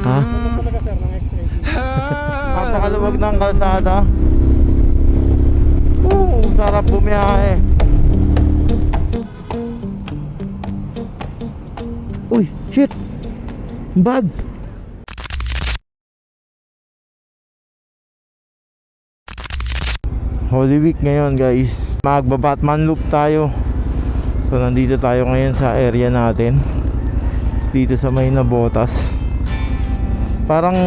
Ha? Talaga sir ng X-ray. Napakaluwag ng kalsada. Sarap bumiyahe. Uy, shit. Bag. Holy Week ngayon guys. Magba-Batman loop tayo. So nandito tayo ngayon sa area natin. Dito sa may Nabotas. Parang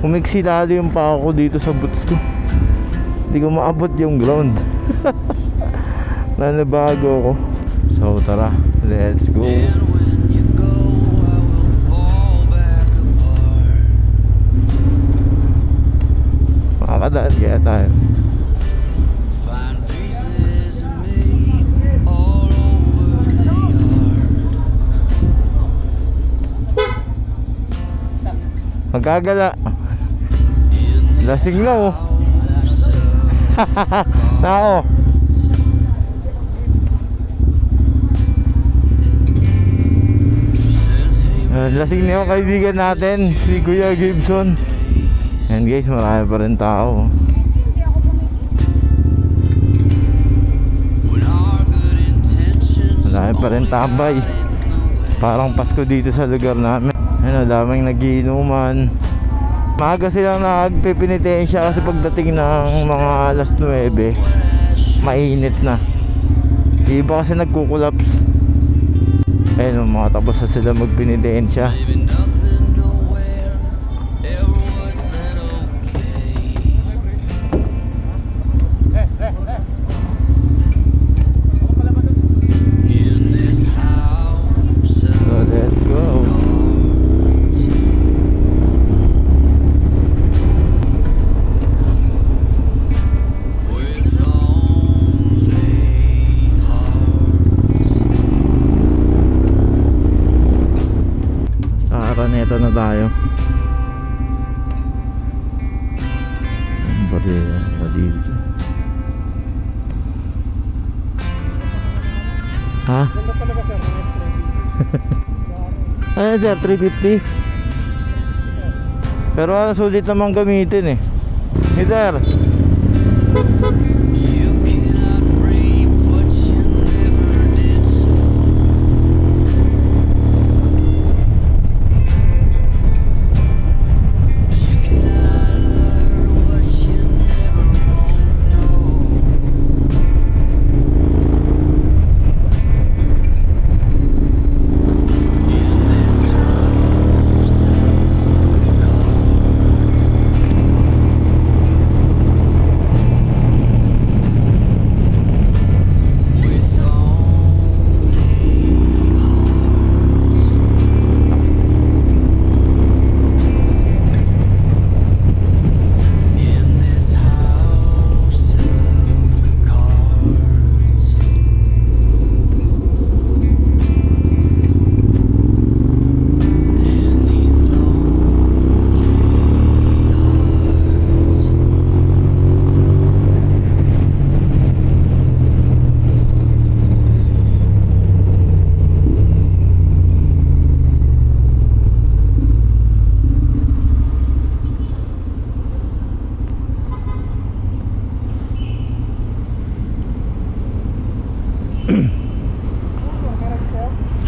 umiksi lalo yung paa ko dito sa boots ko. Hindi ko maabot yung ground. Nanabago ako. So tara, let's go. Makakadaan kaya tayo. Magkagala. Lasing na oh. Nako. Lasing na yung kaibigan natin, si Kuya Gibson. And guys, marami pa rin tao. Marami pa rin tambay. Parang Pasko dito sa lugar namin. Ano, daming nagiinuman. Maaga silang nagpipinitensya kasi pagdating ng mga alas 9 mainit na. Iba kasi nagkukulaps. Ayun, mga tapos na sila magpinitensya. So let's go. Araneta na tayo. Dito. Ha? Ganda talaga sir ng X-ray. Ay sir, 350. Pero sulit naman gamitin eh. Hey sir.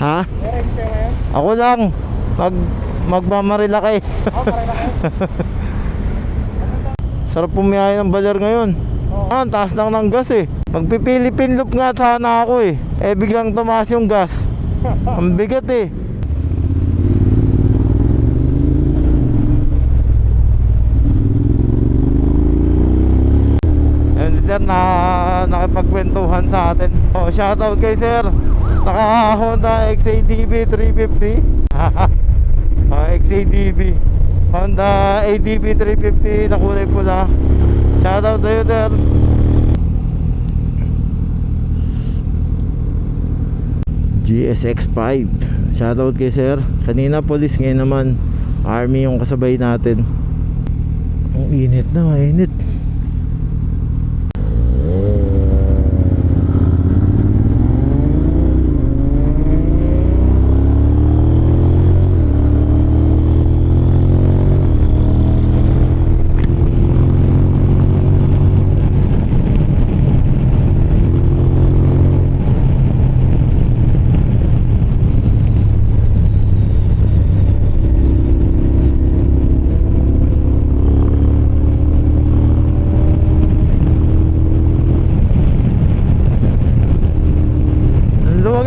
Ha? Ako lang magmamarilaki. Sarap pumiyahe ng Baler ngayon. Ang taas lang ng gas eh. Magpipilipin loop nga sana ako eh. Biglang tumaas yung gas. Ang bigat eh. Ayun sir, nakipagkwentuhan sa atin. Shoutout kay sir. Naka Honda XADV 350. XADV Honda ADV 350 na kulay pula. Shoutout sa'yo sir. GSX-5. Shoutout kay sir. Kanina police, ngayon naman army yung kasabay natin. Ang init na, mainit.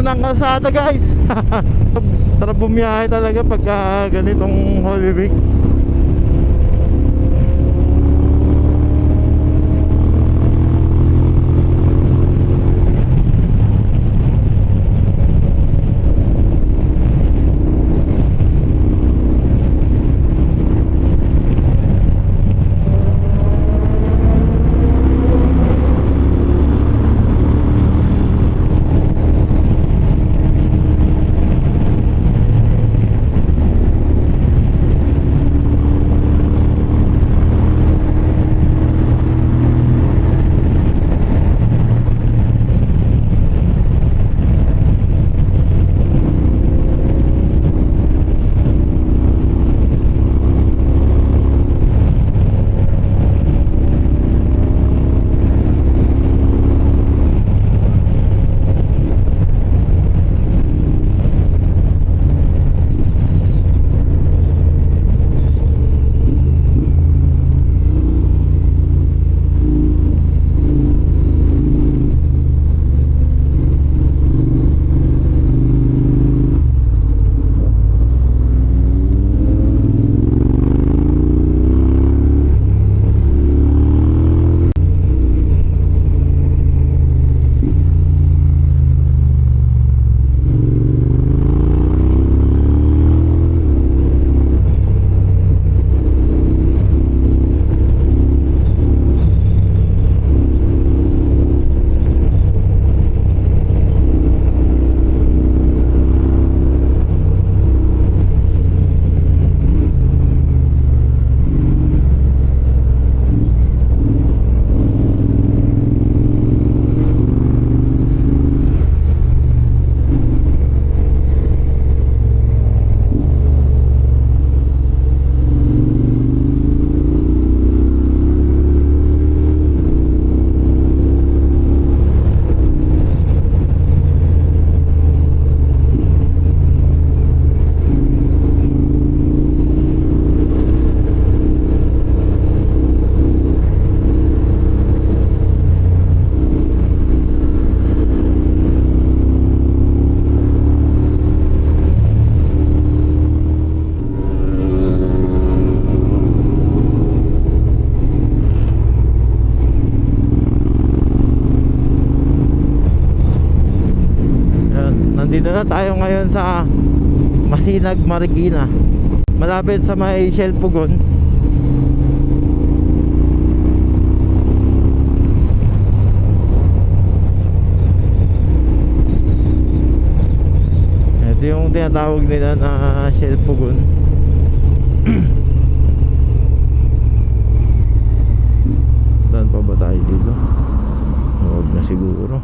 ng kalsada guys. Sarap bumiyahe talaga pagka ganitong Holy Week. Nandito na tayo ngayon sa Masinag, Marikina, malapit sa may Shell Pugon. Ito yung tinatawag nila na Shell Pugon. Saan pa ba tayo dito? Huwag na siguro.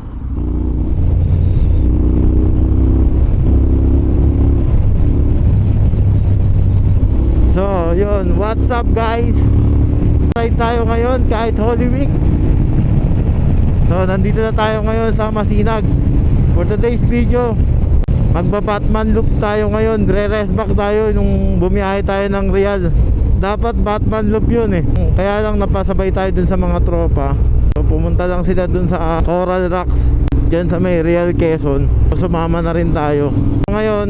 So yun, what's up guys? Ride tayo ngayon kahit Holy Week. So nandito na tayo ngayon sa Masinag. For today's video, magba-Batman loop tayo ngayon. Re-rest back tayo nung bumiyahe tayo ng Real. Dapat Batman loop yun eh. Kaya lang napasabay tayo dun sa mga tropa. So pumunta lang sila dun sa Coral Rocks, dyan sa may Real Quezon. So sumama na rin tayo. Ngayon,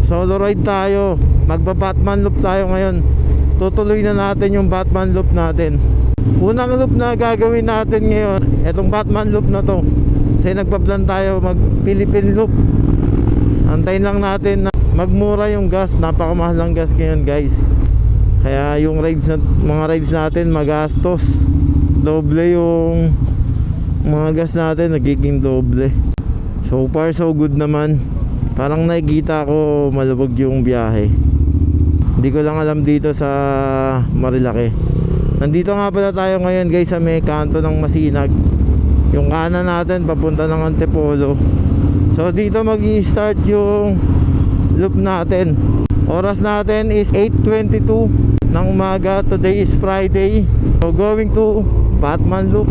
solo ride tayo. Magba-Batman loop tayo ngayon. Tutuloy na natin yung Batman loop natin. Unang loop na gagawin natin ngayon, etong Batman loop na to. Kasi nagpa-plan tayo mag Philippine loop. Antayin lang natin na magmura yung gas. Napakamahal ng gas ngayon guys. Kaya yung rides na, mga rides natin magastos. Doble yung mga gas natin, nagiging doble. So far so good naman. Parang nakikita ko malubog yung biyahe. Hindi ko lang alam dito sa Marilake. Nandito nga pala tayo ngayon guys sa may kanto ng Masinag. Yung kanan natin papunta ng Antipolo. So dito mag-i-start yung loop natin. Oras natin is 8:22 ng umaga. Today is Friday. So going to Batman loop.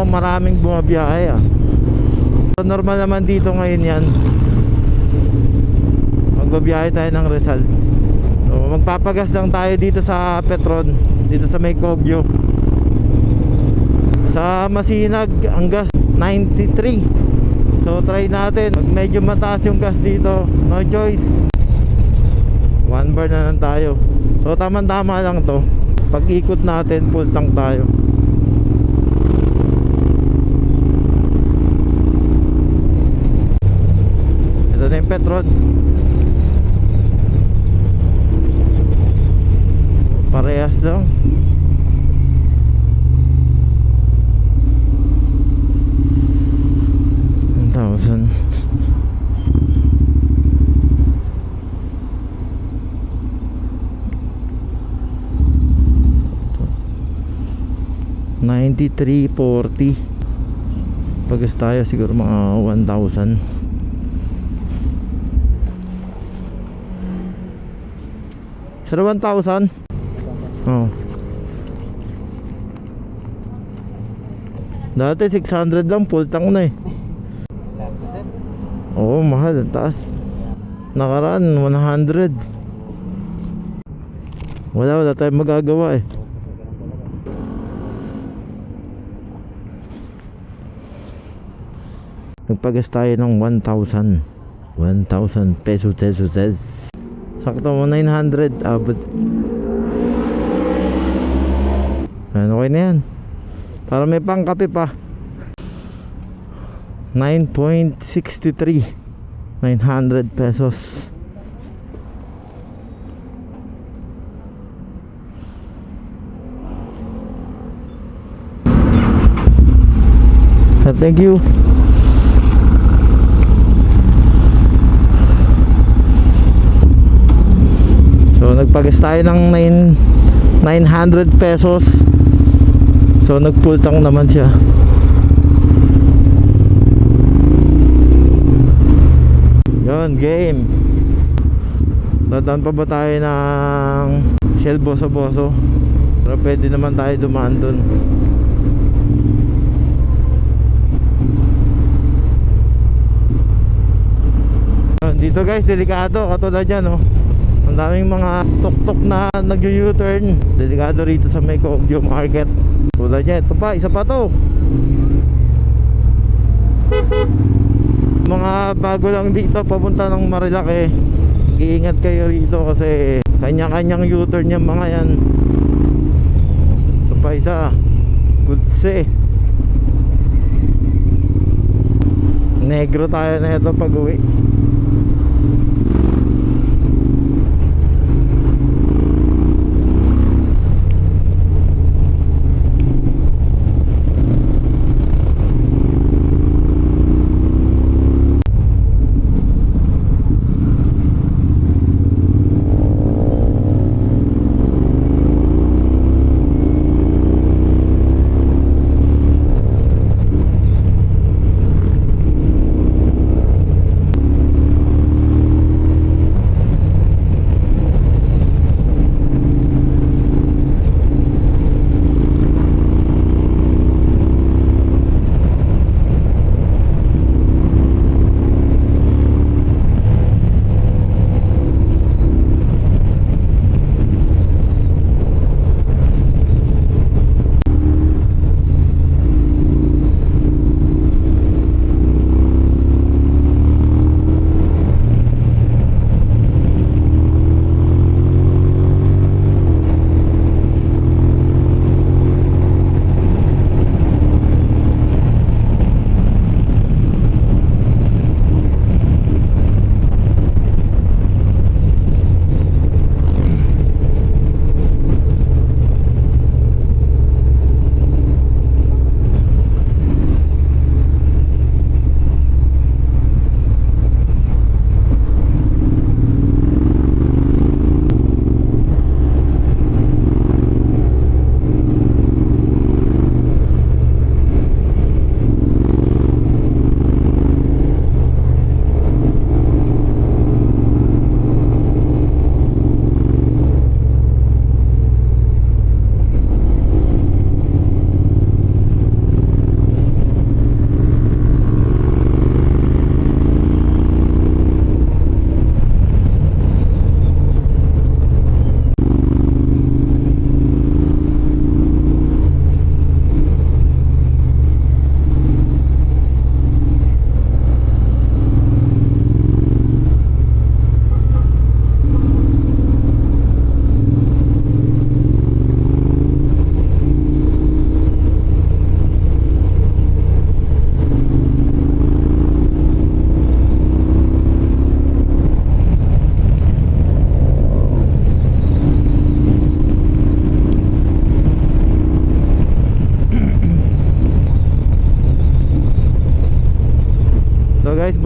mukhang maraming bumabiyahe ah. So, normal naman dito ngayon yan. Magbabiyahe tayo ng Rizal. So magpapagas lang tayo dito sa Petron, dito sa may Kogyo. Sa Masinag ang gas 93. So try natin. Pag medyo mataas yung gas dito, no choice, 1 bar na lang tayo. So tama-tama lang to. Pag ikot natin, full tank tayo. Ito na yung Petron. Parehas lang. $1,000. $93.40. Pagas tayo siguro mga 1,000. Sa 1,000? Oh. Dati 600 lang, full tank na eh. Oo, mahal, ang taas. Nakaraan 100. Wala tayong magagawa eh. Nagpagas tayo ng 1,000 pesos. Sakto mo 900 abot. Ano okay na yan. Para may pangkape pa. 9.63, 900 pesos. Thank you. So nagpagas tayo ng 900 pesos. So nag-full tank naman siya. Yun, game. Dadaan pa ba tayo ng Shell Boso? Pero pwede naman tayo dumaan dun. Dito guys, delikado. Katulad yan oh. Ang daming mga tuk-tuk na nag-U-turn. Delikado rito sa may Kogyo Market. Tulad niya, ito pa, isa pa to. Mga bago lang dito papunta ng Marilake, iingat kayo rito kasi kanya-kanyang U-turn yung mga yan. Ito pa isa, Gudse. Negro tayo na ito pag uwi.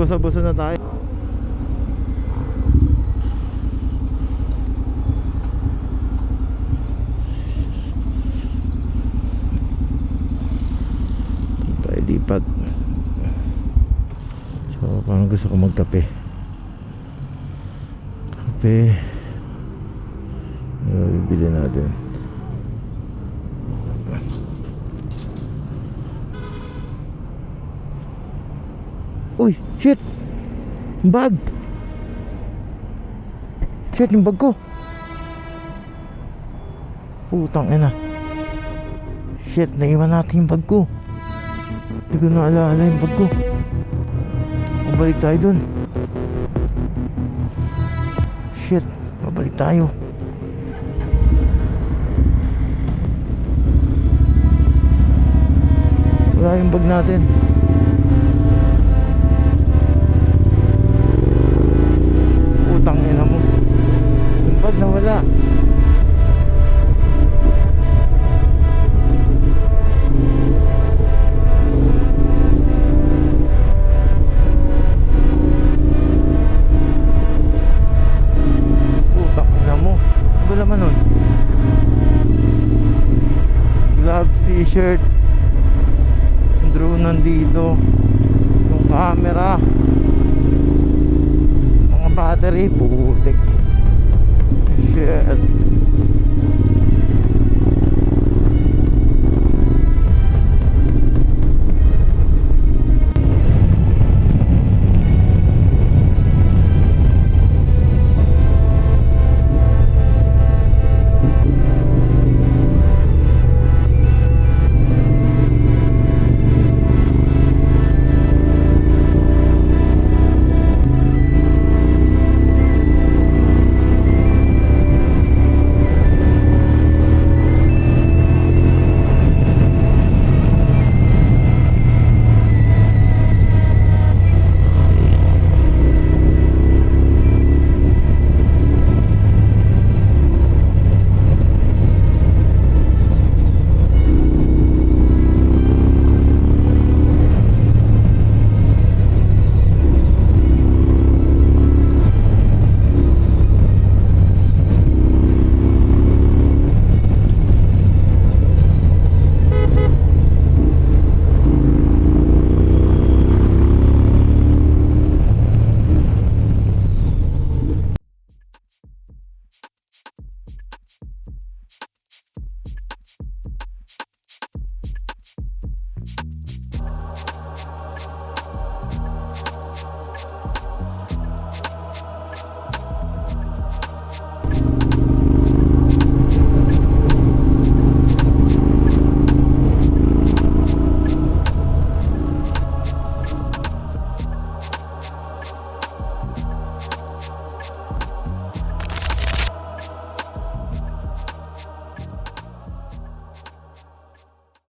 Busa-busa na tayo. Tayo lipat. So parang gusto ko magkape. Kape. Ano bibili natin? Uy, shit! Bag! Shit, yung bag ko! Putang ina. Shit, naiwan natin yung bag ko. Hindi ko naalala yung bag ko. Babalik tayo dun. Shit, babalik tayo. Wala yung bag natin. Putang ina mo. Yung bag nawala. Putang ina mo. Ano ba naman nun? Gloves, t-shirt. Yung drone nandito. Yung camera. Mga battery. Putik. Shit.